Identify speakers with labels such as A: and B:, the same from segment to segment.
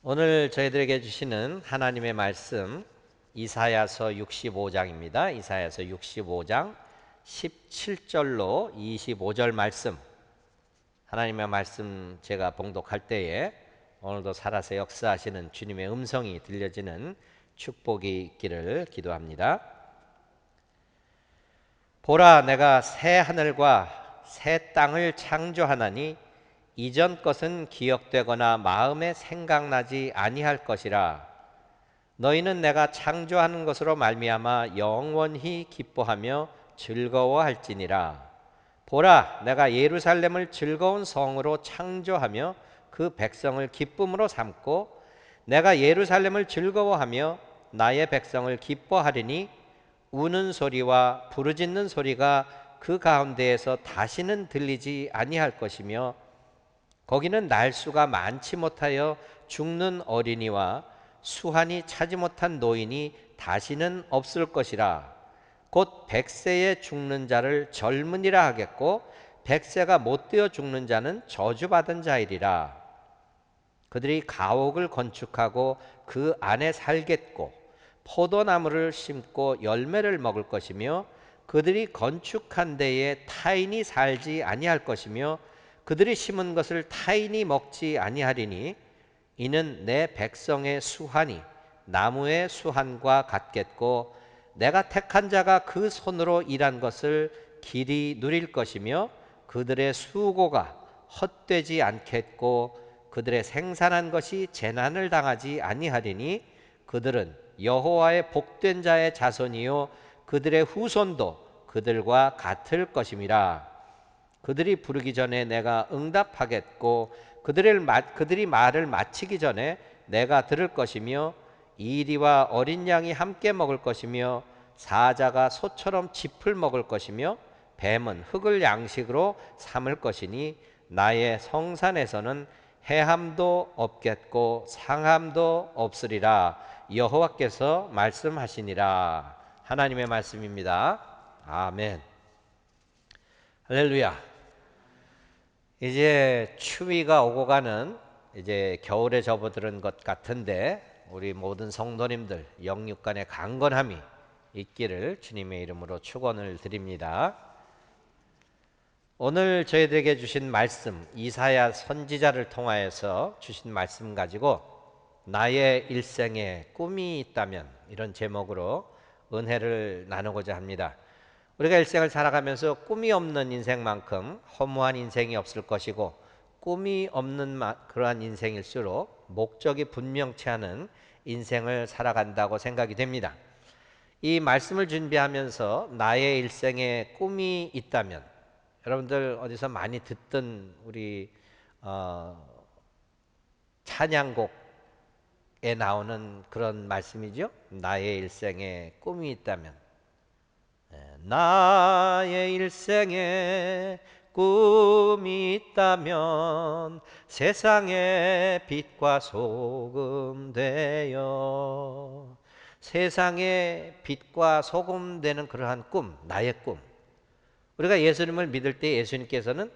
A: 오늘 저희들에게 주시는 하나님의 말씀 이사야서 65장입니다. 이사야서 65장 17절로 25절 말씀, 하나님의 말씀 제가 봉독할 때에 오늘도 살아서 역사하시는 주님의 음성이 들려지는 축복이 있기를 기도합니다. 보라, 내가 새 하늘과 새 땅을 창조하나니 이전 것은 기억되거나 마음에 생각나지 아니할 것이라. 너희는 내가 창조하는 것으로 말미암아 영원히 기뻐하며 즐거워할지니라. 보라, 내가 예루살렘을 즐거운 성으로 창조하며 그 백성을 기쁨으로 삼고 내가 예루살렘을 즐거워하며 나의 백성을 기뻐하리니 우는 소리와 부르짖는 소리가 그 가운데에서 다시는 들리지 아니할 것이며 거기는 날수가 많지 못하여 죽는 어린이와 수한이 차지 못한 노인이 다시는 없을 것이라. 곧 100세에 죽는 자를 젊은이라 하겠고 100세가 못되어 죽는 자는 저주받은 자이리라. 그들이 가옥을 건축하고 그 안에 살겠고 포도나무를 심고 열매를 먹을 것이며 그들이 건축한 데에 타인이 살지 아니할 것이며 그들이 심은 것을 타인이 먹지 아니하리니 이는 내 백성의 수한이 나무의 수한과 같겠고 내가 택한 자가 그 손으로 일한 것을 길이 누릴 것이며 그들의 수고가 헛되지 않겠고 그들의 생산한 것이 재난을 당하지 아니하리니 그들은 여호와의 복된 자의 자손이요 그들의 후손도 그들과 같을 것임이라. 그들이 부르기 전에 내가 응답하겠고 그들이 말을 마치기 전에 내가 들을 것이며 이리와 어린 양이 함께 먹을 것이며 사자가 소처럼 짚을 먹을 것이며 뱀은 흙을 양식으로 삼을 것이니 나의 성산에서는 해함도 없겠고 상함도 없으리라. 여호와께서 말씀하시니라. 하나님의 말씀입니다. 아멘. 할렐루야. 이제 추위가 오고 가는 이제 겨울에 접어드는 것 같은데 우리 모든 성도님들 영육간의 강건함이 있기를 주님의 이름으로 축원을 드립니다. 오늘 저희들에게 주신 말씀, 이사야 선지자를 통하여서 주신 말씀 가지고 나의 일생에 꿈이 있다면, 이런 제목으로 은혜를 나누고자 합니다. 우리가 일생을 살아가면서 꿈이 없는 인생만큼 허무한 인생이 없을 것이고 꿈이 없는 그러한 인생일수록 목적이 분명치 않은 인생을 살아간다고 생각이 됩니다. 이 말씀을 준비하면서 나의 일생에 꿈이 있다면, 여러분들 어디서 많이 듣던 우리 찬양곡에 나오는 그런 말씀이죠. 나의 일생에 꿈이 있다면, 나의 일생에 꿈이 있다면 세상의 빛과 소금 되어, 세상의 빛과 소금 되는 그러한 꿈, 나의 꿈. 우리가 예수님을 믿을 때 예수님께서는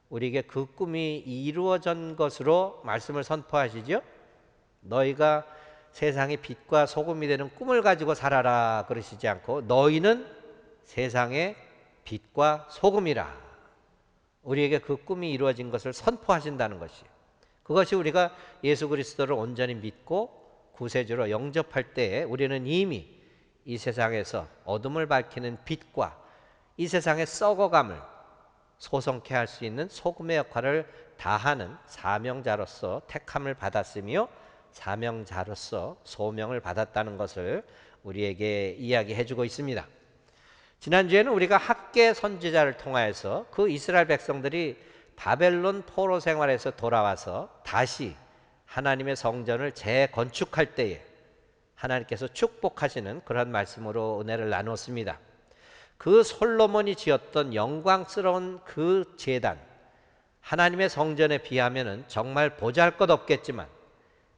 A: 우리에게 그 꿈이 이루어진 것으로 말씀을 선포하시죠. 너희가 세상의 빛과 소금이 되는 꿈을 가지고 살아라 그러시지 않고 너희는 세상의 빛과 소금이라. 우리에게 그 꿈이 이루어진 것을 선포하신다는 것이에요. 그것이 우리가 예수 그리스도를 온전히 믿고 구세주로 영접할 때에 우리는 이미 이 세상에서 어둠을 밝히는 빛과 이 세상의 썩어감을 소성케 할 수 있는 소금의 역할을 다하는 사명자로서 택함을 받았으며 사명자로서 소명을 받았다는 것을 우리에게 이야기해주고 있습니다. 지난주에는 우리가 학개 선지자를 통하여서 그 이스라엘 백성들이 바벨론 포로 생활에서 돌아와서 다시 하나님의 성전을 재건축할 때에 하나님께서 축복하시는 그런 말씀으로 은혜를 나누었습니다. 그 솔로몬이 지었던 영광스러운 그 제단, 하나님의 성전에 비하면 정말 보잘것없겠지만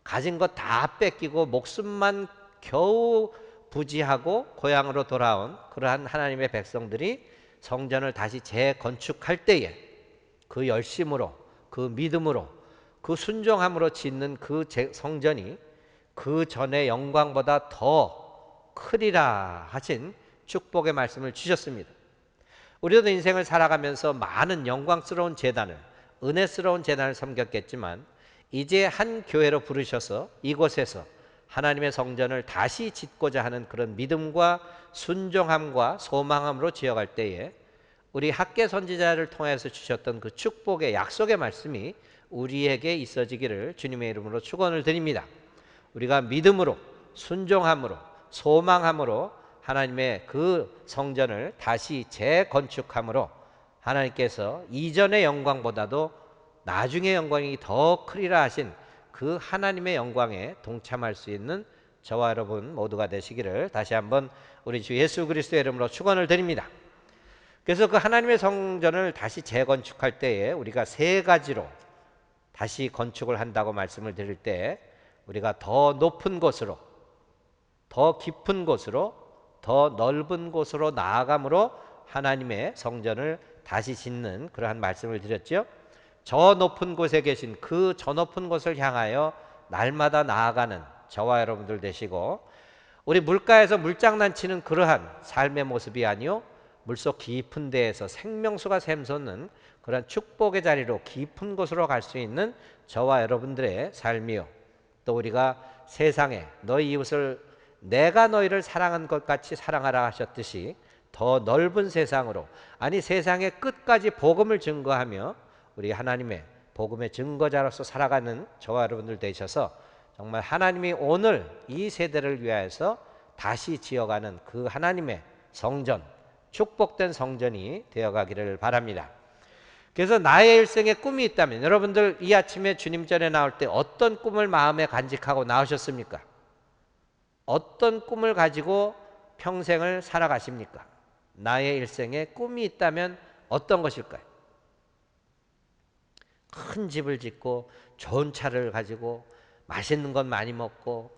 A: 가진 것 다 뺏기고 목숨만 겨우 부지하고 고향으로 돌아온 그러한 하나님의 백성들이 성전을 다시 재건축할 때에 그 열심으로, 그 믿음으로, 그 순종함으로 짓는 그 성전이 그 전의 영광보다 더 크리라 하신 축복의 말씀을 주셨습니다. 우리도 인생을 살아가면서 많은 영광스러운 제단을, 은혜스러운 제단을 섬겼겠지만 이제 한 교회로 부르셔서 이곳에서 하나님의 성전을 다시 짓고자 하는 그런 믿음과 순종함과 소망함으로 지어갈 때에 우리 학계 선지자를 통해서 주셨던 그 축복의 약속의 말씀이 우리에게 있어지기를 주님의 이름으로 축원을 드립니다. 우리가 믿음으로, 순종함으로, 소망함으로 하나님의 그 성전을 다시 재건축함으로 하나님께서 이전의 영광보다도 나중의 영광이 더 크리라 하신 그 하나님의 영광에 동참할 수 있는 저와 여러분 모두가 되시기를 다시 한번 우리 주 예수 그리스도의 이름으로 축원을 드립니다. 그래서 그 하나님의 성전을 다시 재건축할 때에 우리가 세 가지로 다시 건축을 한다고 말씀을 드릴 때 우리가 더 높은 곳으로, 더 깊은 곳으로, 더 넓은 곳으로 나아감으로 하나님의 성전을 다시 짓는 그러한 말씀을 드렸죠. 저 높은 곳에 계신 그 저 높은 곳을 향하여 날마다 나아가는 저와 여러분들 되시고, 우리 물가에서 물장난치는 그러한 삶의 모습이 아니요 물속 깊은 데에서 생명수가 샘솟는 그런 축복의 자리로 깊은 곳으로 갈 수 있는 저와 여러분들의 삶이요, 또 우리가 세상에 너희 이웃을 내가 너희를 사랑한 것 같이 사랑하라 하셨듯이 더 넓은 세상으로, 아니 세상의 끝까지 복음을 증거하며 우리 하나님의 복음의 증거자로서 살아가는 저와 여러분들 되셔서 정말 하나님이 오늘 이 세대를 위하여서 다시 지어가는 그 하나님의 성전, 축복된 성전이 되어가기를 바랍니다. 그래서 나의 일생에 꿈이 있다면, 여러분들 이 아침에 주님 전에 나올 때 어떤 꿈을 마음에 간직하고 나오셨습니까? 어떤 꿈을 가지고 평생을 살아가십니까? 나의 일생에 꿈이 있다면 어떤 것일까요? 큰 집을 짓고 좋은 차를 가지고 맛있는 것 많이 먹고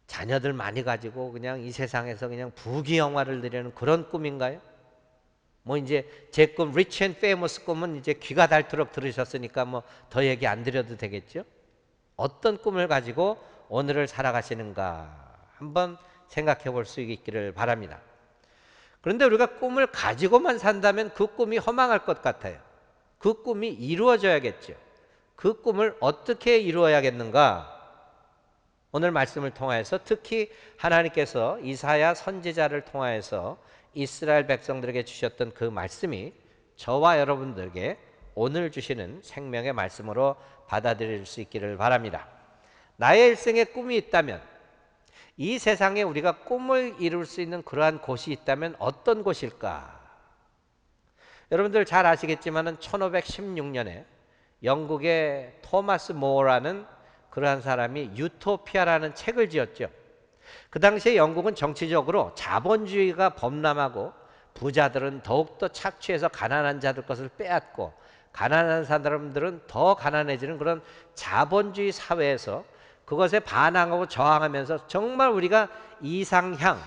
A: 자녀들 많이 가지고 그냥 이 세상에서 그냥 부귀영화를 누리는 그런 꿈인가요? 뭐 이제 제 꿈 Rich and Famous 꿈은 이제 귀가 닳도록 들으셨으니까 뭐 더 얘기 안 드려도 되겠죠? 어떤 꿈을 가지고 오늘을 살아가시는가 한번 생각해 볼 수 있기를 바랍니다. 그런데 우리가 꿈을 가지고만 산다면 그 꿈이 허망할 것 같아요. 그 꿈이 이루어져야겠죠. 그 꿈을 어떻게 이루어야겠는가? 오늘 말씀을 통해서 특히 하나님께서 이사야 선지자를 통해서 이스라엘 백성들에게 주셨던 그 말씀이 저와 여러분들에게 오늘 주시는 생명의 말씀으로 받아들일 수 있기를 바랍니다. 나의 일생에 꿈이 있다면, 이 세상에 우리가 꿈을 이룰 수 있는 그러한 곳이 있다면 어떤 곳일까? 여러분들 잘 아시겠지만 1516년에 영국의 토마스 모어라는 그러한 사람이 유토피아라는 책을 지었죠. 그 당시에 영국은 정치적으로 자본주의가 범람하고 부자들은 더욱더 착취해서 가난한 자들 것을 빼앗고 가난한 사람들은 더 가난해지는 그런 자본주의 사회에서 그것에 반항하고 저항하면서 정말 우리가 이상향,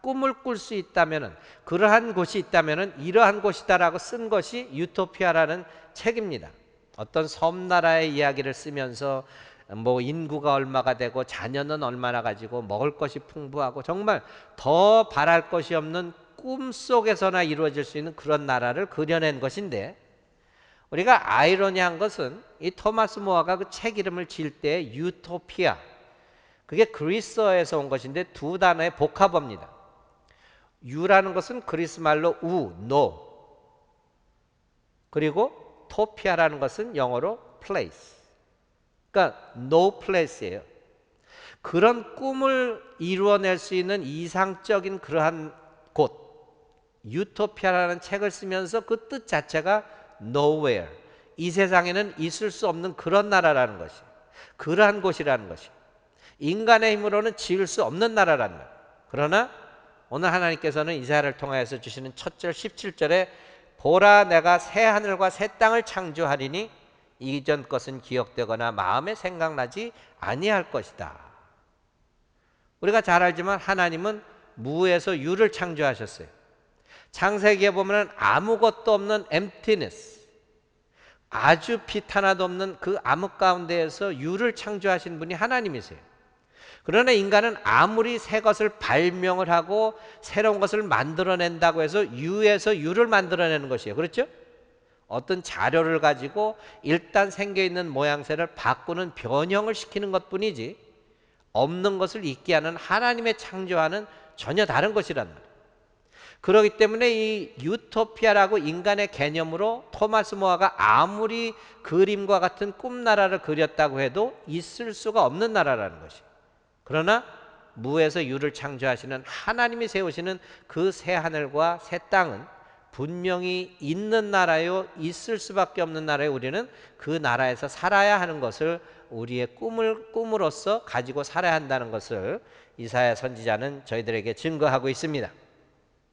A: 꿈을 꿀 수 있다면은, 그러한 곳이 있다면은 이러한 곳이다라고 쓴 것이 유토피아라는 책입니다. 어떤 섬나라의 이야기를 쓰면서 뭐 인구가 얼마가 되고 자녀는 얼마나 가지고 먹을 것이 풍부하고 정말 더 바랄 것이 없는 꿈 속에서나 이루어질 수 있는 그런 나라를 그려낸 것인데, 우리가 아이러니한 것은 이 토마스 모어가 그 책 이름을 지을 때 유토피아, 그게 그리스어에서 온 것인데 두 단어의 복합어입니다. 유라는 것은 그리스 말로 우, 노, 그리고 토피아라는 것은 영어로 place, 그러니까 no place예요. 그런 꿈을 이루어낼 수 있는 이상적인 그러한 곳, 유토피아라는 책을 쓰면서 그 뜻 자체가 nowhere, 이 세상에는 있을 수 없는 그런 나라라는 것이, 그러한 곳이라는 것이, 인간의 힘으로는 지을 수 없는 나라라는 것. 그러나 오늘 하나님께서는 이사야를 통하여서 주시는 첫 절 17절에 보라 내가 새 하늘과 새 땅을 창조하리니 이전 것은 기억되거나 마음에 생각나지 아니할 것이다. 우리가 잘 알지만 하나님은 무에서 유를 창조하셨어요. 창세기에 보면 아무것도 없는 emptiness, 아주 빛 하나도 없는 그 암흑 가운데에서 유를 창조하신 분이 하나님이세요. 그러나 인간은 아무리 새 것을 발명을 하고 새로운 것을 만들어낸다고 해서 유에서 유를 만들어내는 것이에요. 그렇죠? 어떤 자료를 가지고 일단 생겨있는 모양새를 바꾸는 변형을 시키는 것뿐이지 없는 것을 있게 하는 하나님의 창조와는 전혀 다른 것이란 말이에요. 그렇기 때문에 이 유토피아라고 인간의 개념으로 토마스 모아가 아무리 그림과 같은 꿈나라를 그렸다고 해도 있을 수가 없는 나라라는 것이에요. 그러나 무에서 유를 창조하시는 하나님이 세우시는 그 새 하늘과 새 땅은 분명히 있는 나라요, 있을 수밖에 없는 나라에 우리는 그 나라에서 살아야 하는 것을 우리의 꿈으로써 가지고 살아야 한다는 것을 이사야 선지자는 저희들에게 증거하고 있습니다.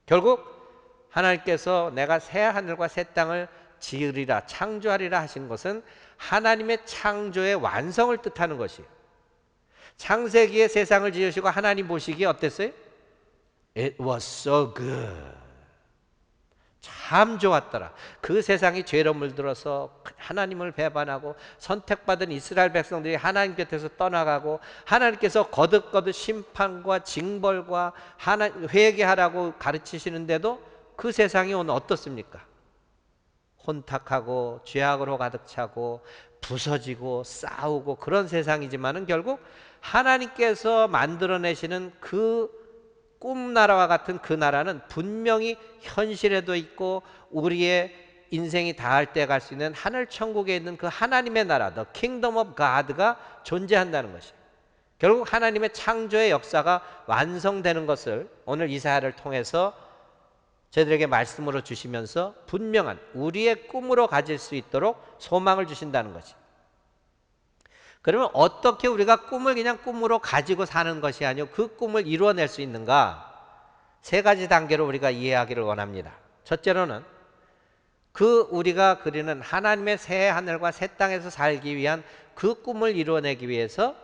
A: 결국 하나님께서 내가 새 하늘과 새 땅을 지으리라 창조하리라 하신 것은 하나님의 창조의 완성을 뜻하는 것이에요. 창세기에 세상을 지으시고 하나님 보시기에 어땠어요? It was so good. 참 좋았더라. 그 세상이 죄로 물들어서 하나님을 배반하고 선택받은 이스라엘 백성들이 하나님 곁에서 떠나가고 하나님께서 거듭거듭 심판과 징벌과 회개하라고 가르치시는데도 그 세상이 오늘 어떻습니까? 혼탁하고 죄악으로 가득 차고 부서지고 싸우고 그런 세상이지만은 결국 하나님께서 만들어내시는 그 꿈나라와 같은 그 나라는 분명히 현실에도 있고 우리의 인생이 다할 때 갈 수 있는 하늘 천국에 있는 그 하나님의 나라, The Kingdom of God가 존재한다는 것이에요. 결국 하나님의 창조의 역사가 완성되는 것을 오늘 이사야를 통해서 저희들에게 말씀으로 주시면서 분명한 우리의 꿈으로 가질 수 있도록 소망을 주신다는 것이. 그러면 어떻게 우리가 꿈을 그냥 꿈으로 가지고 사는 것이 아니고 그 꿈을 이루어낼 수 있는가? 세 가지 단계로 우리가 이해하기를 원합니다. 첫째로는 그 우리가 그리는 하나님의 새 하늘과 새 땅에서 살기 위한 그 꿈을 이루어내기 위해서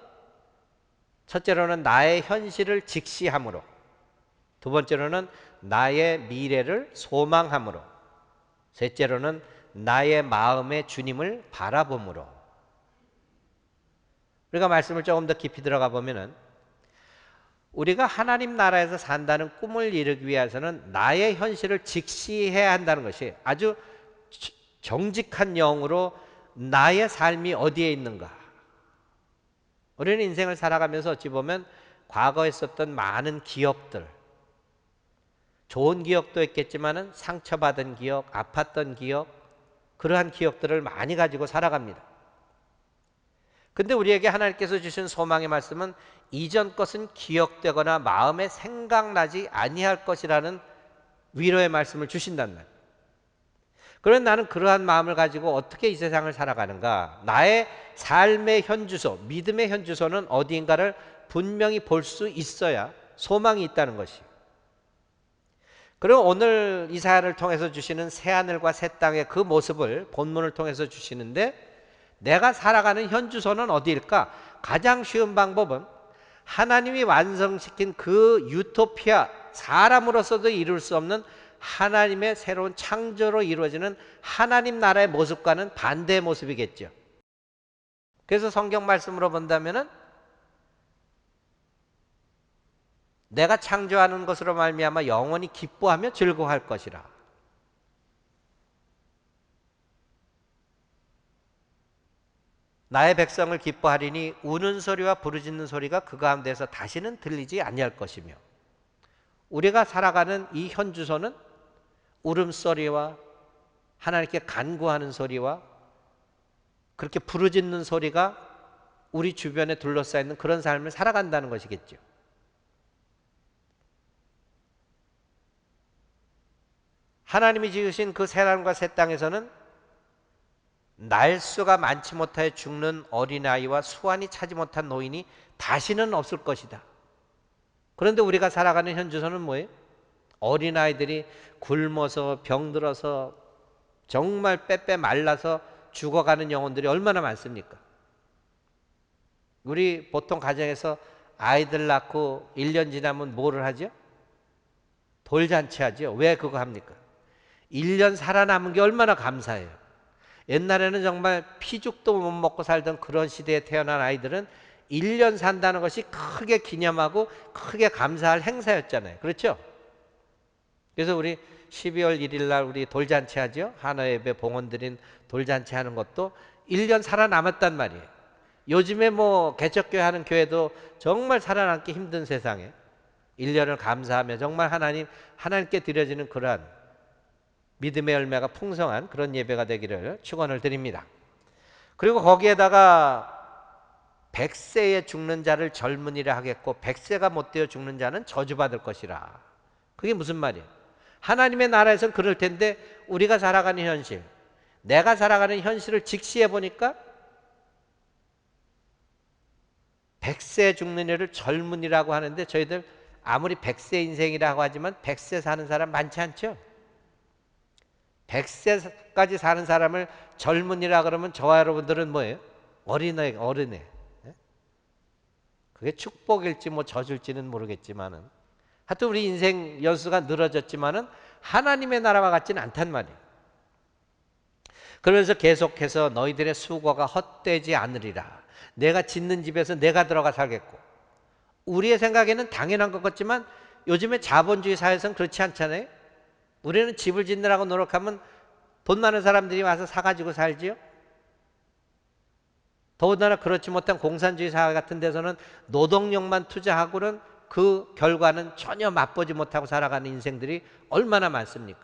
A: 첫째로는 나의 현실을 직시함으로, 두 번째로는 나의 미래를 소망함으로, 셋째로는 나의 마음의 주님을 바라봄으로. 우리가 말씀을 조금 더 깊이 들어가 보면은 우리가 하나님 나라에서 산다는 꿈을 이루기 위해서는 나의 현실을 직시해야 한다는 것이 아주 정직한 영으로 나의 삶이 어디에 있는가. 우리는 인생을 살아가면서 어찌 보면 과거에 있었던 많은 기억들, 좋은 기억도 있겠지만은 상처받은 기억, 아팠던 기억, 그러한 기억들을 많이 가지고 살아갑니다. 근데 우리에게 하나님께서 주신 소망의 말씀은 이전 것은 기억되거나 마음에 생각나지 아니할 것이라는 위로의 말씀을 주신단 말이에요. 그런데 나는 그러한 마음을 가지고 어떻게 이 세상을 살아가는가? 나의 삶의 현주소, 믿음의 현주소는 어디인가를 분명히 볼 수 있어야 소망이 있다는 것이에요. 그리고 오늘 이사야를 통해서 주시는 새하늘과 새 땅의 그 모습을 본문을 통해서 주시는데 내가 살아가는 현주소는 어디일까? 가장 쉬운 방법은 하나님이 완성시킨 그 유토피아, 사람으로서도 이룰 수 없는 하나님의 새로운 창조로 이루어지는 하나님 나라의 모습과는 반대의 모습이겠죠. 그래서 성경 말씀으로 본다면은 내가 창조하는 것으로 말미암아 영원히 기뻐하며 즐거워할 것이라. 나의 백성을 기뻐하리니 우는 소리와 부르짖는 소리가 그 가운데서 다시는 들리지 아니할 것이며. 우리가 살아가는 이 현주소는 울음소리와 하나님께 간구하는 소리와 그렇게 부르짖는 소리가 우리 주변에 둘러싸여 있는 그런 삶을 살아간다는 것이겠죠. 하나님이 지으신 그 새하늘과 새 땅에서는 날수가 많지 못하여 죽는 어린아이와 수완이 차지 못한 노인이 다시는 없을 것이다. 그런데 우리가 살아가는 현주소는 뭐예요? 어린아이들이 굶어서 병들어서 정말 빼빼 말라서 죽어가는 영혼들이 얼마나 많습니까? 우리 보통 가정에서 아이들 낳고 1년 지나면 뭐를 하죠? 돌잔치 하죠. 왜 그거 합니까? 1년 살아남은 게 얼마나 감사해요. 옛날에는 정말 피죽도 못 먹고 살던 그런 시대에 태어난 아이들은 1년 산다는 것이 크게 기념하고 크게 감사할 행사였잖아요. 그렇죠? 그래서 우리 12월 1일 날 우리 돌잔치 하죠. 한화예배 봉헌드린 돌잔치 하는 것도 1년 살아남았단 말이에요. 요즘에 뭐 개척교회 하는 교회도 정말 살아남기 힘든 세상에 1년을 감사하며 정말 하나님께 드려지는 그러한 믿음의 열매가 풍성한 그런 예배가 되기를 축원을 드립니다. 그리고 거기에다가 100세에 죽는 자를 젊은이라 하겠고 100세가 못 되어 죽는 자는 저주받을 것이라. 그게 무슨 말이에요? 하나님의 나라에서는 그럴 텐데 우리가 살아가는 현실, 내가 살아가는 현실을 직시해 보니까 100세 죽는 이를 젊은이라고 하는데 저희들 아무리 100세 인생이라고 하지만 100세 사는 사람 많지 않죠? 100세까지 사는 사람을 젊은이라 그러면 저와 여러분들은 뭐예요? 어린애. 그게 축복일지 뭐 저줄지는 모르겠지만은 하여튼 우리 인생 연수가 늘어졌지만은 하나님의 나라와 같지는 않단 말이에요. 그러면서 계속해서 너희들의 수고가 헛되지 않으리라. 내가 짓는 집에서 내가 들어가 살겠고, 우리의 생각에는 당연한 것 같지만 요즘에 자본주의 사회에서는 그렇지 않잖아요. 우리는 집을 짓느라고 노력하면 돈 많은 사람들이 와서 사가지고 살지요. 더군다나 그렇지 못한 공산주의 사회 같은 데서는 노동력만 투자하고는 그 결과는 전혀 맛보지 못하고 살아가는 인생들이 얼마나 많습니까?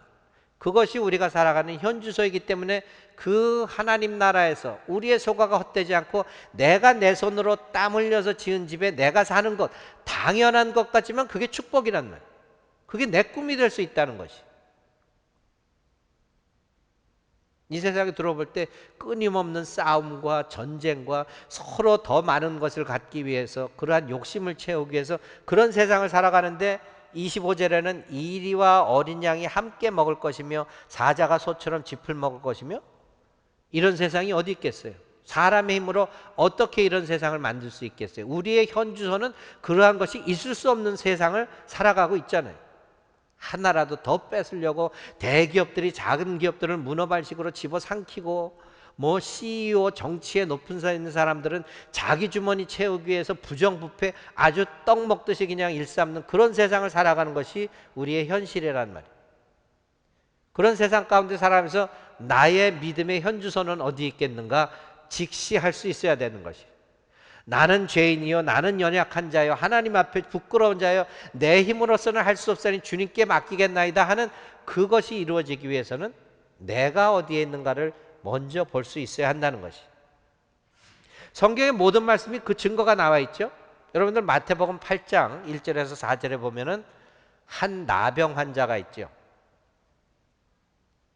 A: 그것이 우리가 살아가는 현주소이기 때문에 그 하나님 나라에서 우리의 소가가 헛되지 않고 내가 내 손으로 땀 흘려서 지은 집에 내가 사는 것, 당연한 것 같지만 그게 축복이란 말이에요. 그게 내 꿈이 될 수 있다는 것이. 이 세상에 들어볼 때 끊임없는 싸움과 전쟁과 서로 더 많은 것을 갖기 위해서 그러한 욕심을 채우기 위해서 그런 세상을 살아가는데 25절에는 이리와 어린 양이 함께 먹을 것이며 사자가 소처럼 짚을 먹을 것이며 이런 세상이 어디 있겠어요? 사람의 힘으로 어떻게 이런 세상을 만들 수 있겠어요? 우리의 현주소는 그러한 것이 있을 수 없는 세상을 살아가고 있잖아요. 하나라도 더 뺏으려고 대기업들이 작은 기업들을 문어발식으로 집어삼키고 뭐 CEO 정치에 높은 사 있는 사람들은 자기 주머니 채우기 위해서 부정부패 아주 떡 먹듯이 그냥 일삼는 그런 세상을 살아가는 것이 우리의 현실이란 말이에요. 그런 세상 가운데 살아가면서 나의 믿음의 현주소는 어디 있겠는가 직시할 수 있어야 되는 것이. 나는 죄인이요 나는 연약한 자요 하나님 앞에 부끄러운 자요 내 힘으로서는 할 수 없으니 주님께 맡기겠나이다 하는 그것이 이루어지기 위해서는 내가 어디에 있는가를 먼저 볼 수 있어야 한다는 것이. 성경의 모든 말씀이 그 증거가 나와 있죠. 여러분들 마태복음 8장 1절에서 4절에 보면은 한 나병 환자가 있죠.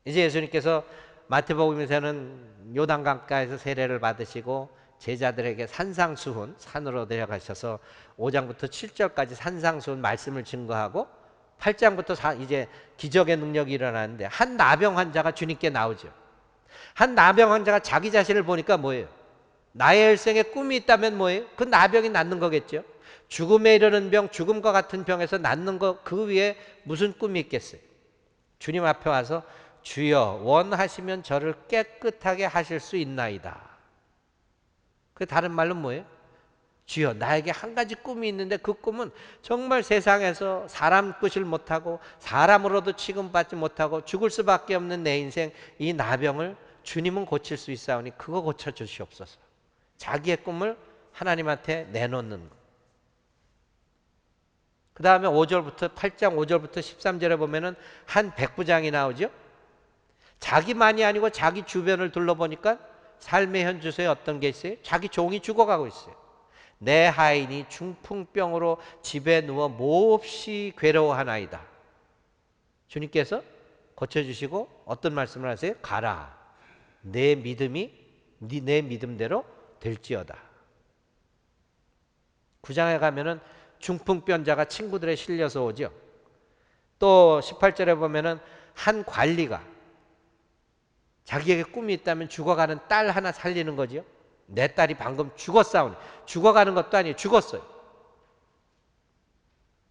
A: 이제 예수님께서 마태복음에서는 요단강가에서 세례를 받으시고 제자들에게 산상수훈 산으로 내려가셔서 5장부터 7절까지 산상수훈 말씀을 증거하고 8장부터 이제 기적의 능력이 일어나는데 한 나병 환자가 주님께 나오죠. 한 나병 환자가 자기 자신을 보니까 뭐예요? 나의 일생에 꿈이 있다면 뭐예요? 그 나병이 낫는 거겠죠. 죽음에 이르는 병, 죽음과 같은 병에서 낫는 거 그 위에 무슨 꿈이 있겠어요? 주님 앞에 와서 주여 원하시면 저를 깨끗하게 하실 수 있나이다. 그 다른 말로 뭐예요? 주여 나에게 한 가지 꿈이 있는데 그 꿈은 정말 세상에서 사람 끝을 못하고 사람으로도 취급받지 못하고 죽을 수밖에 없는 내 인생 이 나병을 주님은 고칠 수 있사오니 그거 고쳐주시옵소서. 자기의 꿈을 하나님한테 내놓는 것. 그 다음에 5절부터 8장 5절부터 13절에 보면은 한 백부장이 나오죠. 자기만이 아니고 자기 주변을 둘러보니까 삶의 현주소에 어떤 게 있어요? 자기 종이 죽어가고 있어요. 내 하인이 중풍병으로 집에 누워 몹시 괴로워하나이다. 주님께서 고쳐주시고 어떤 말씀을 하세요? 가라. 내 믿음이 내 믿음대로 될지어다. 9장에 가면은 중풍병자가 친구들에 실려서 오죠. 또 18절에 보면은 한 관리가 자기에게 꿈이 있다면 죽어가는 딸 하나 살리는 거죠. 내 딸이 방금 죽었사오니 죽어가는 것도 아니에요. 죽었어요.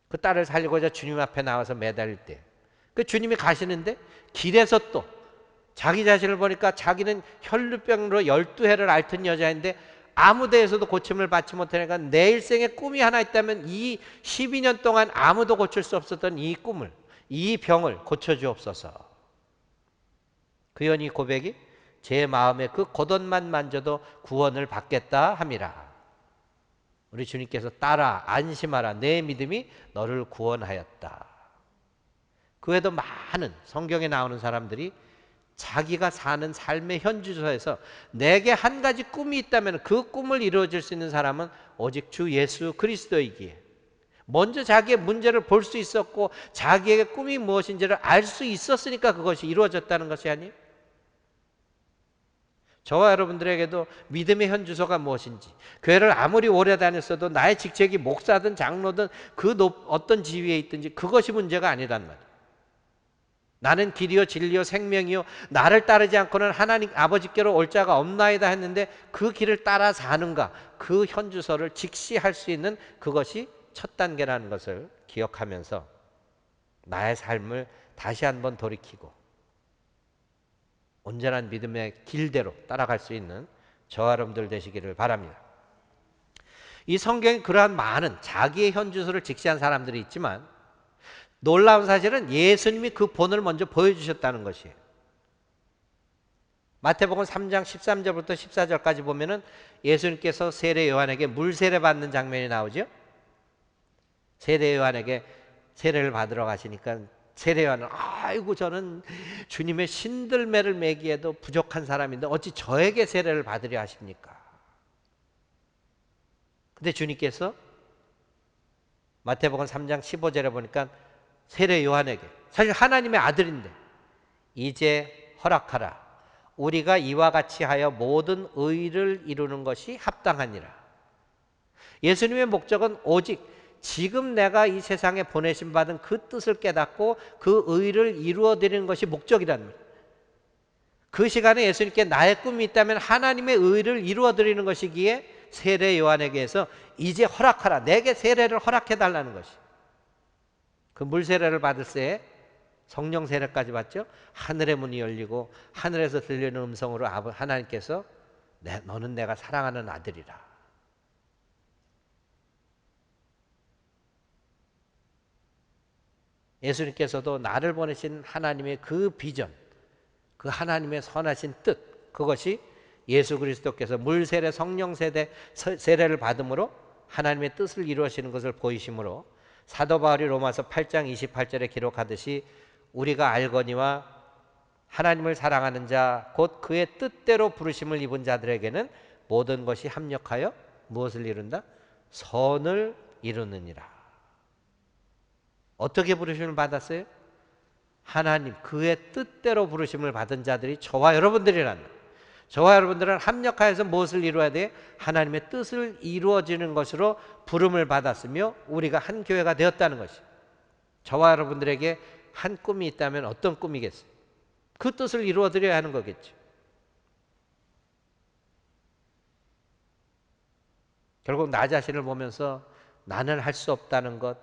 A: 그 딸을 살리고자 주님 앞에 나와서 매달릴 때 그 주님이 가시는데 길에서 또 자기 자신을 보니까 자기는 혈루병으로 12해를 앓던 여자인데 아무 데에서도 고침을 받지 못하니까 내 일생에 꿈이 하나 있다면 이 12년 동안 아무도 고칠 수 없었던 이 꿈을, 이 병을 고쳐주옵소서. 그 연이 고백이 제 마음에 그 겉옷만 만져도 구원을 받겠다 함이라. 우리 주님께서 따라 안심하라, 내 믿음이 너를 구원하였다. 그 외에도 많은 성경에 나오는 사람들이 자기가 사는 삶의 현주소에서 내게 한 가지 꿈이 있다면 그 꿈을 이루어질 수 있는 사람은 오직 주 예수 그리스도이기에 먼저 자기의 문제를 볼 수 있었고 자기에게 꿈이 무엇인지를 알 수 있었으니까 그것이 이루어졌다는 것이 아니에요. 저와 여러분들에게도 믿음의 현주소가 무엇인지, 교회를 아무리 오래 다녔어도 나의 직책이 목사든 장로든 그 어떤 지위에 있든지 그것이 문제가 아니란 말이에요. 나는 길이요 진리요 생명이요 나를 따르지 않고는 하나님 아버지께로 올 자가 없나이다 했는데 그 길을 따라 사는가, 그 현주소를 직시할 수 있는 그것이 첫 단계라는 것을 기억하면서 나의 삶을 다시 한번 돌이키고 온전한 믿음의 길대로 따라갈 수 있는 저와 여러분들 되시기를 바랍니다. 이 성경에 그러한 많은 자기의 현주소를 직시한 사람들이 있지만 놀라운 사실은 예수님이 그 본을 먼저 보여주셨다는 것이에요. 마태복음 3장 13절부터 14절까지 보면은 예수님께서 세례 요한에게 물 세례 받는 장면이 나오죠. 세례 요한에게 세례를 받으러 가시니까 세례 요한은 아이고 저는 주님의 신들매를 매기에도 부족한 사람인데 어찌 저에게 세례를 받으려 하십니까? 근데 주님께서 마태복음 3장 15절에 보니까 세례 요한에게, 사실 하나님의 아들인데 이제 허락하라, 우리가 이와 같이 하여 모든 의를 이루는 것이 합당하니라. 예수님의 목적은 오직 지금 내가 이 세상에 보내심 받은 그 뜻을 깨닫고 그 의를 이루어 드리는 것이 목적이란 말이에요. 그 시간에 예수님께 나의 꿈이 있다면 하나님의 의를 이루어 드리는 것이기에 세례 요한에게 해서 이제 허락하라, 내게 세례를 허락해 달라는 것이. 그 물세례를 받을 때에 성령 세례까지 받죠. 하늘의 문이 열리고 하늘에서 들리는 음성으로 하나님께서 너는 내가 사랑하는 아들이라. 예수님께서도 나를 보내신 하나님의 그 비전, 그 하나님의 선하신 뜻, 그것이 예수 그리스도께서 물세례 성령 세례를 받음으로 하나님의 뜻을 이루시는 것을 보이심으로 사도 바울이 로마서 8장 28절에 기록하듯이 우리가 알거니와 하나님을 사랑하는 자 곧 그의 뜻대로 부르심을 입은 자들에게는 모든 것이 합력하여 무엇을 이룬다? 선을 이루느니라. 어떻게 부르심을 받았어요? 하나님 그의 뜻대로 부르심을 받은 자들이 저와 여러분들이란 말이에요. 저와 여러분들은 합력하여서 무엇을 이루어야 돼? 하나님의 뜻을 이루어지는 것으로 부름을 받았으며 우리가 한 교회가 되었다는 것이. 저와 여러분들에게 한 꿈이 있다면 어떤 꿈이겠어요? 그 뜻을 이루어드려야 하는 거겠죠. 결국 나 자신을 보면서 나는 할 수 없다는 것,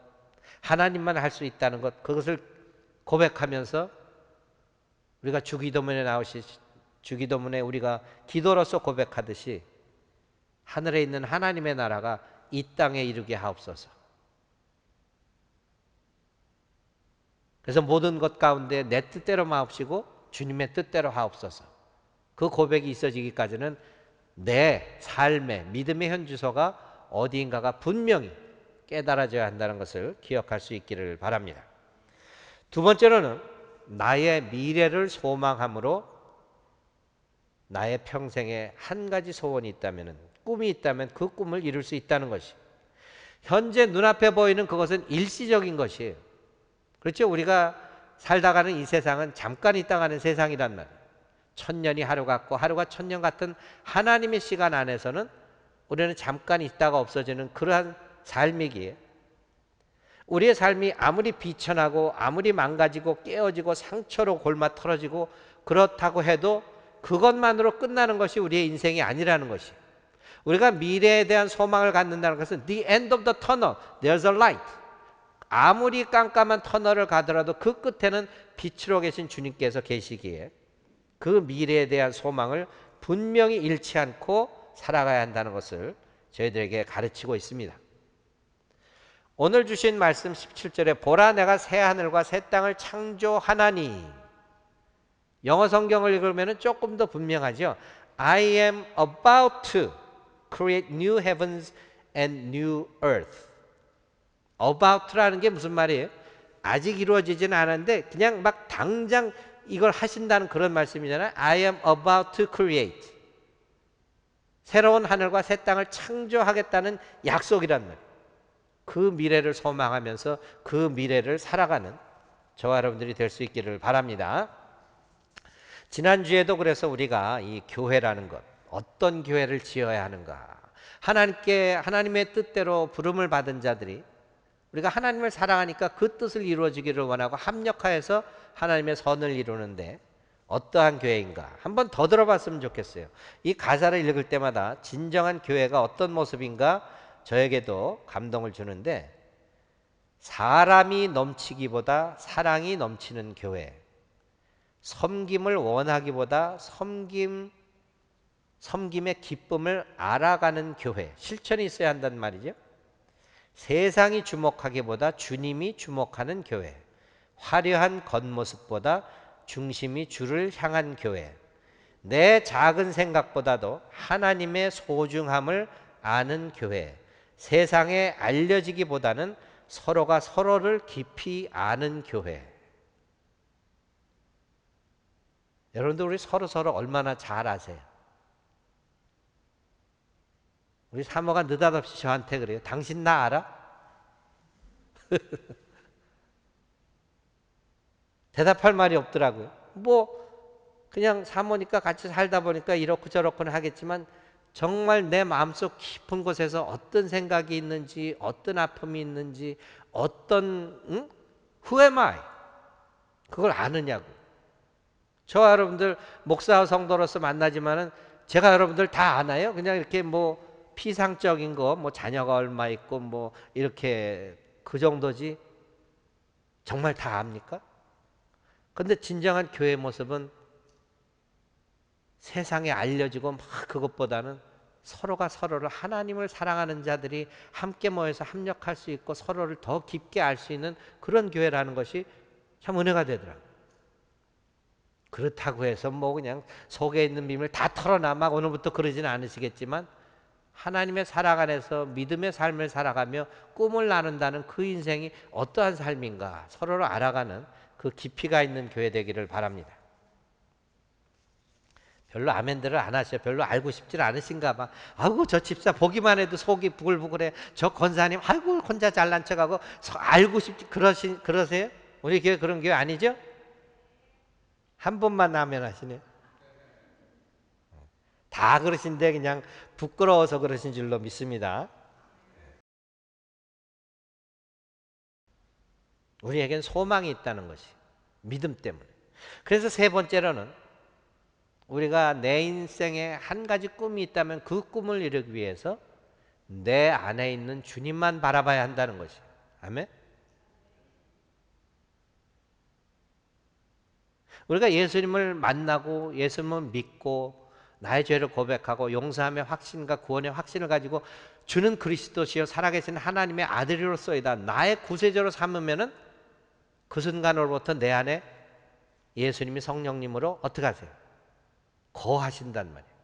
A: 하나님만 할 수 있다는 것, 그것을 고백하면서 우리가 주기도문에 주기도문에 우리가 기도로서 고백하듯이 하늘에 있는 하나님의 나라가 이 땅에 이르게 하옵소서. 그래서 모든 것 가운데 내 뜻대로 마옵시고 주님의 뜻대로 하옵소서. 그 고백이 있어지기까지는 내 삶의 믿음의 현주소가 어디인가가 분명히 깨달아져야 한다는 것을 기억할 수 있기를 바랍니다. 두 번째로는 나의 미래를 소망함으로 나의 평생에 한 가지 소원이 있다면, 꿈이 있다면 그 꿈을 이룰 수 있다는 것이. 현재 눈앞에 보이는 그것은 일시적인 것이에요. 그렇죠? 우리가 살다가는 이 세상은 잠깐 있다가는 세상이란 말이에요. 천년이 하루 같고 하루가 천년 같은 하나님의 시간 안에서는 우리는 잠깐 있다가 없어지는 그러한 삶이기에 우리의 삶이 아무리 비천하고 아무리 망가지고 깨어지고 상처로 골마 털어지고 그렇다고 해도 그것만으로 끝나는 것이 우리의 인생이 아니라는 것이. 우리가 미래에 대한 소망을 갖는다는 것은 the end of the tunnel, there's a light. 아무리 깜깜한 터널을 가더라도 그 끝에는 빛으로 계신 주님께서 계시기에 그 미래에 대한 소망을 분명히 잃지 않고 살아가야 한다는 것을 저희들에게 가르치고 있습니다. 오늘 주신 말씀 17절에 보라 내가 새 하늘과 새 땅을 창조하나니, 영어 성경을 읽으면 조금 더 분명하죠. I am about to create new heavens and new earth. about라는 게 무슨 말이에요? 아직 이루어지지는 않았는데 그냥 막 당장 이걸 하신다는 그런 말씀이잖아요. I am about to create. 새로운 하늘과 새 땅을 창조하겠다는 약속이란 말이에요. 그 미래를 소망하면서 그 미래를 살아가는 저와 여러분들이 될 수 있기를 바랍니다. 지난주에도 그래서 우리가 이 교회라는 것, 어떤 교회를 지어야 하는가, 하나님의 뜻대로 부름을 받은 자들이 우리가 하나님을 사랑하니까 그 뜻을 이루어지기를 원하고 합력하여서 하나님의 선을 이루는데 어떠한 교회인가 한번 더 들어봤으면 좋겠어요. 이 가사를 읽을 때마다 진정한 교회가 어떤 모습인가 저에게도 감동을 주는데, 사람이 넘치기보다 사랑이 넘치는 교회, 섬김을 원하기보다 섬김의 기쁨을 알아가는 교회, 실천이 있어야 한단 말이죠. 세상이 주목하기보다 주님이 주목하는 교회, 화려한 겉모습보다 중심이 주를 향한 교회, 내 작은 생각보다도 하나님의 소중함을 아는 교회, 세상에 알려지기보다는 서로가 서로를 깊이 아는 교회. 여러분들 우리 서로 얼마나 잘 아세요? 우리 사모가 느닷없이 저한테 그래요. 당신 나 알아? 대답할 말이 없더라고요. 뭐 그냥 사모니까 같이 살다 보니까 이렇고 저렇고는 하겠지만 정말 내 마음속 깊은 곳에서 어떤 생각이 있는지, 어떤 아픔이 있는지, Who am I? 그걸 아느냐고. 저와 여러분들 목사와 성도로서 만나지만은 제가 여러분들 다 아나요? 그냥 이렇게 뭐 피상적인 거, 뭐 자녀가 얼마 있고 뭐 이렇게 그 정도지 정말 다 압니까? 근데 진정한 교회의 모습은 세상에 알려지고 막 그것보다는 서로가 서로를, 하나님을 사랑하는 자들이 함께 모여서 합력할 수 있고 서로를 더 깊게 알 수 있는 그런 교회라는 것이 참 은혜가 되더라고요. 그렇다고 해서 뭐 그냥 속에 있는 비밀 다 털어놔 막 오늘부터 그러지는 않으시겠지만, 하나님의 사랑 안에서 믿음의 삶을 살아가며 꿈을 나눈다는 그 인생이 어떠한 삶인가 서로를 알아가는 그 깊이가 있는 교회 되기를 바랍니다. 별로 아멘들을 안 하셔. 별로 알고 싶지 않으신가 봐. 아이고 저 집사 보기만 해도 속이 부글부글해. 저 권사님 아이고 혼자 잘난 척하고 알고 싶지 그러세요? 우리 교회 그런 교회 아니죠? 한 번만 아멘하시네요. 다 그러신데 그냥 부끄러워서 그러신 줄로 믿습니다. 우리에겐 소망이 있다는 것이 믿음 때문에. 그래서 세 번째로는 우리가 내 인생에 한 가지 꿈이 있다면 그 꿈을 이루기 위해서 내 안에 있는 주님만 바라봐야 한다는 것이. 아멘. 우리가 예수님을 만나고 예수님을 믿고 나의 죄를 고백하고 용서함의 확신과 구원의 확신을 가지고 주는 그리스도시요 살아계신 하나님의 아들이로서이다 나의 구세주로 삼으면은 그 순간으로부터 내 안에 예수님이 성령님으로 어떻게 하세요? 거하신단 말이에요.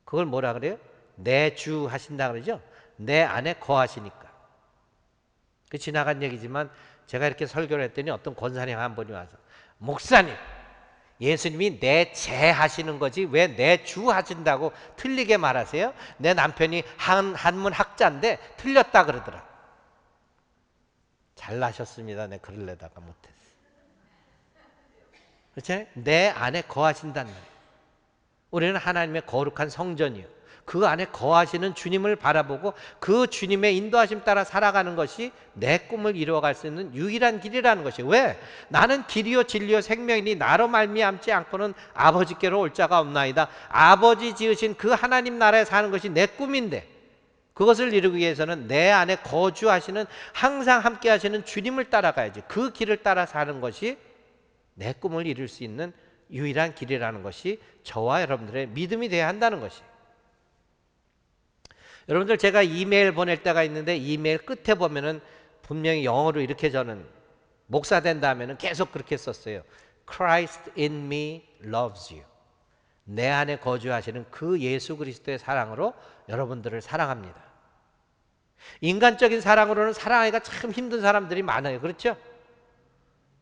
A: 그걸 뭐라 그래요? 내 주 하신다 그러죠? 내 안에 거하시니까. 그 지나간 얘기지만 제가 이렇게 설교를 했더니 어떤 권사님 한 분이 와서, 목사님 예수님이 내 제 하시는 거지 왜 내 주 하신다고 틀리게 말하세요? 내 남편이 한문 학자인데 틀렸다 그러더라. 잘나셨습니다. 내 그러려다가 못했어. 그렇잖아요? 내 안에 거하신다는 말이에요. 우리는 하나님의 거룩한 성전이요, 그 안에 거하시는 주님을 바라보고 그 주님의 인도하심 따라 살아가는 것이 내 꿈을 이루어갈 수 있는 유일한 길이라는 것이에요. 왜? 나는 길이요 진리요 생명이니 나로 말미암지 않고는 아버지께로 올 자가 없나이다. 아버지 지으신 그 하나님 나라에 사는 것이 내 꿈인데, 그것을 이루기 위해서는 내 안에 거주하시는, 항상 함께 하시는 주님을 따라가야지. 그 길을 따라 사는 것이 내 꿈을 이룰 수 있는 유일한 길이라는 것이 저와 여러분들의 믿음이 되어야 한다는 것이. 여러분들, 제가 이메일 보낼 때가 있는데 이메일 끝에 보면은 분명히 영어로 이렇게 저는 목사 된다 하면은 계속 그렇게 썼어요. Christ in me loves you. 내 안에 거주하시는 그 예수 그리스도의 사랑으로 여러분들을 사랑합니다. 인간적인 사랑으로는 사랑하기가 참 힘든 사람들이 많아요. 그렇죠?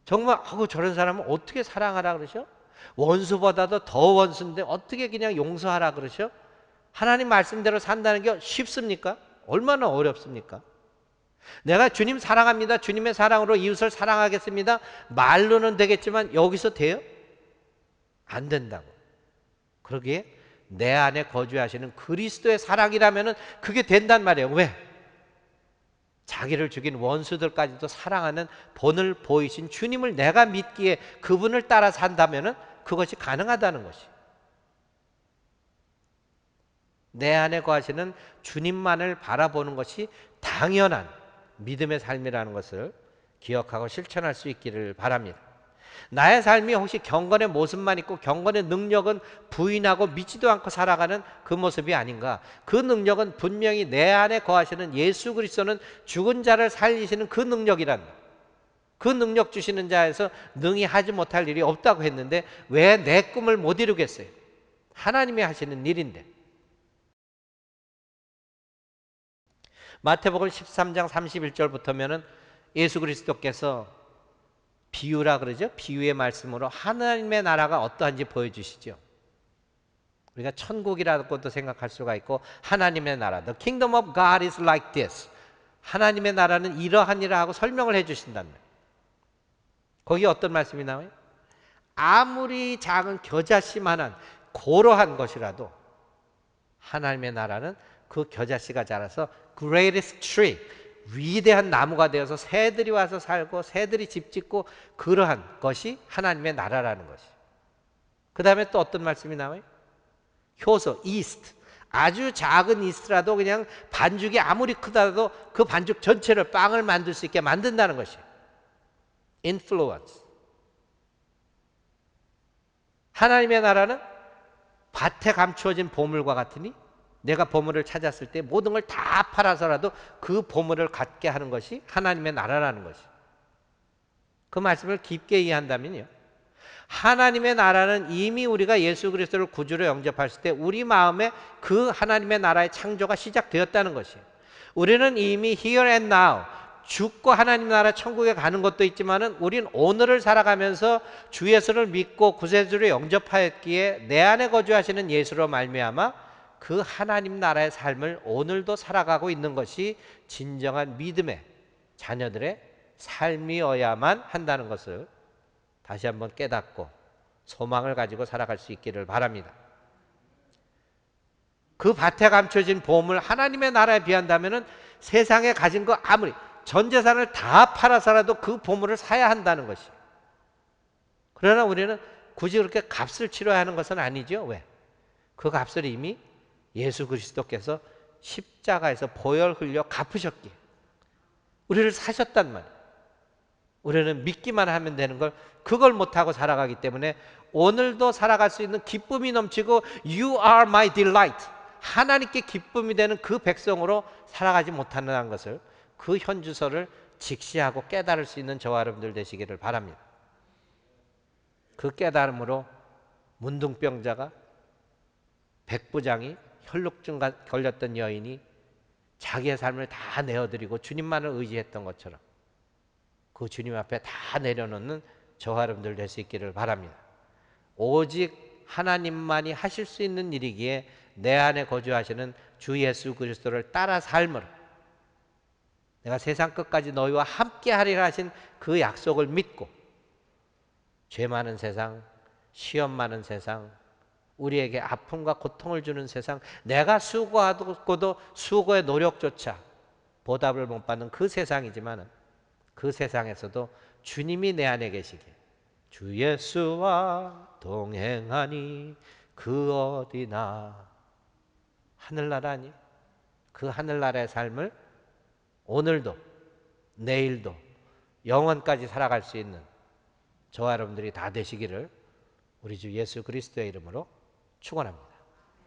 A: 정말 저런 사람은 어떻게 사랑하라 그러셔? 원수보다도 더 원수인데 어떻게 그냥 용서하라 그러셔? 하나님 말씀대로 산다는 게 쉽습니까? 얼마나 어렵습니까? 내가 주님 사랑합니다, 주님의 사랑으로 이웃을 사랑하겠습니다, 말로는 되겠지만 여기서 돼요? 안 된다고. 그러기에 내 안에 거주하시는 그리스도의 사랑이라면 그게 된단 말이에요. 왜? 자기를 죽인 원수들까지도 사랑하는 본을 보이신 주님을 내가 믿기에 그분을 따라 산다면 그것이 가능하다는 것이. 내 안에 거하시는 주님만을 바라보는 것이 당연한 믿음의 삶이라는 것을 기억하고 실천할 수 있기를 바랍니다. 나의 삶이 혹시 경건의 모습만 있고 경건의 능력은 부인하고 믿지도 않고 살아가는 그 모습이 아닌가? 그 능력은 분명히 내 안에 거하시는 예수 그리스도는 죽은 자를 살리시는 그 능력이란다. 그 능력 주시는 자에서 능히 하지 못할 일이 없다고 했는데 왜 내 꿈을 못 이루겠어요? 하나님이 하시는 일인데. 마태복음 13장 31절부터면은 예수 그리스도께서 비유라 그러죠. 비유의 말씀으로 하나님의 나라가 어떠한지 보여주시죠. 우리가 천국이라고도 생각할 수가 있고 하나님의 나라, The kingdom of God is like this. 하나님의 나라는 이러하니라 하고 설명을 해주신단 말이에요. 거기 어떤 말씀이 나와요? 아무리 작은 겨자씨만한 고로한 것이라도 하나님의 나라는 그 겨자씨가 자라서 greatest tree, 위대한 나무가 되어서 새들이 와서 살고 새들이 집 짓고 그러한 것이 하나님의 나라라는 것이. 그 다음에 또 어떤 말씀이 나와요? 효소, 이스트. 아주 작은 이스트라도 그냥 반죽이 아무리 크다도 그 반죽 전체를 빵을 만들 수 있게 만든다는 것이. influence. 하나님의 나라는 밭에 감추어진 보물과 같으니 내가 보물을 찾았을 때 모든 걸 다 팔아서라도 그 보물을 갖게 하는 것이 하나님의 나라라는 것이. 그 말씀을 깊게 이해한다면요, 하나님의 나라는 이미 우리가 예수 그리스도를 구주로 영접했을 때 우리 마음에 그 하나님의 나라의 창조가 시작되었다는 것이에요. 우리는 이미 here and now 죽고 하나님 나라 천국에 가는 것도 있지만은 우린 오늘을 살아가면서 주 예수를 믿고 구세주로 영접하였기에 내 안에 거주하시는 예수로 말미암아 그 하나님 나라의 삶을 오늘도 살아가고 있는 것이 진정한 믿음의 자녀들의 삶이어야만 한다는 것을 다시 한번 깨닫고 소망을 가지고 살아갈 수 있기를 바랍니다. 그 밭에 감춰진 보물 하나님의 나라에 비한다면 세상에 가진 거 아무리 전 재산을 다 팔아서라도 그 보물을 사야 한다는 것이. 그러나 우리는 굳이 그렇게 값을 치러야 하는 것은 아니죠. 왜? 그 값을 이미 예수 그리스도께서 십자가에서 보혈 흘려 갚으셨기에 우리를 사셨단 말이에요. 우리는 믿기만 하면 되는 걸 그걸 못하고 살아가기 때문에 오늘도 살아갈 수 있는 기쁨이 넘치고 You are my delight, 하나님께 기쁨이 되는 그 백성으로 살아가지 못한다는 것을, 그 현주소를 직시하고 깨달을 수 있는 저와 여러분들 되시기를 바랍니다. 그 깨달음으로 문둥병자가, 백부장이, 혈루증 걸렸던 여인이 자기의 삶을 다 내어드리고 주님만을 의지했던 것처럼 그 주님 앞에 다 내려놓는 저와 여러분들 될 수 있기를 바랍니다. 오직 하나님만이 하실 수 있는 일이기에 내 안에 거주하시는 주 예수 그리스도를 따라 삶으로 내가 세상 끝까지 너희와 함께 하리라 하신 그 약속을 믿고 죄 많은 세상, 시험 많은 세상, 우리에게 아픔과 고통을 주는 세상, 내가 수고하고도 수고의 노력조차 보답을 못 받는 그 세상이지만 그 세상에서도 주님이 내 안에 계시기에 주 예수와 동행하니 그 어디나, 하늘나라니, 그 하늘나라의 삶을 오늘도 내일도 영원까지 살아갈 수 있는 저와 여러분들이 다 되시기를 우리 주 예수 그리스도의 이름으로 축원합니다.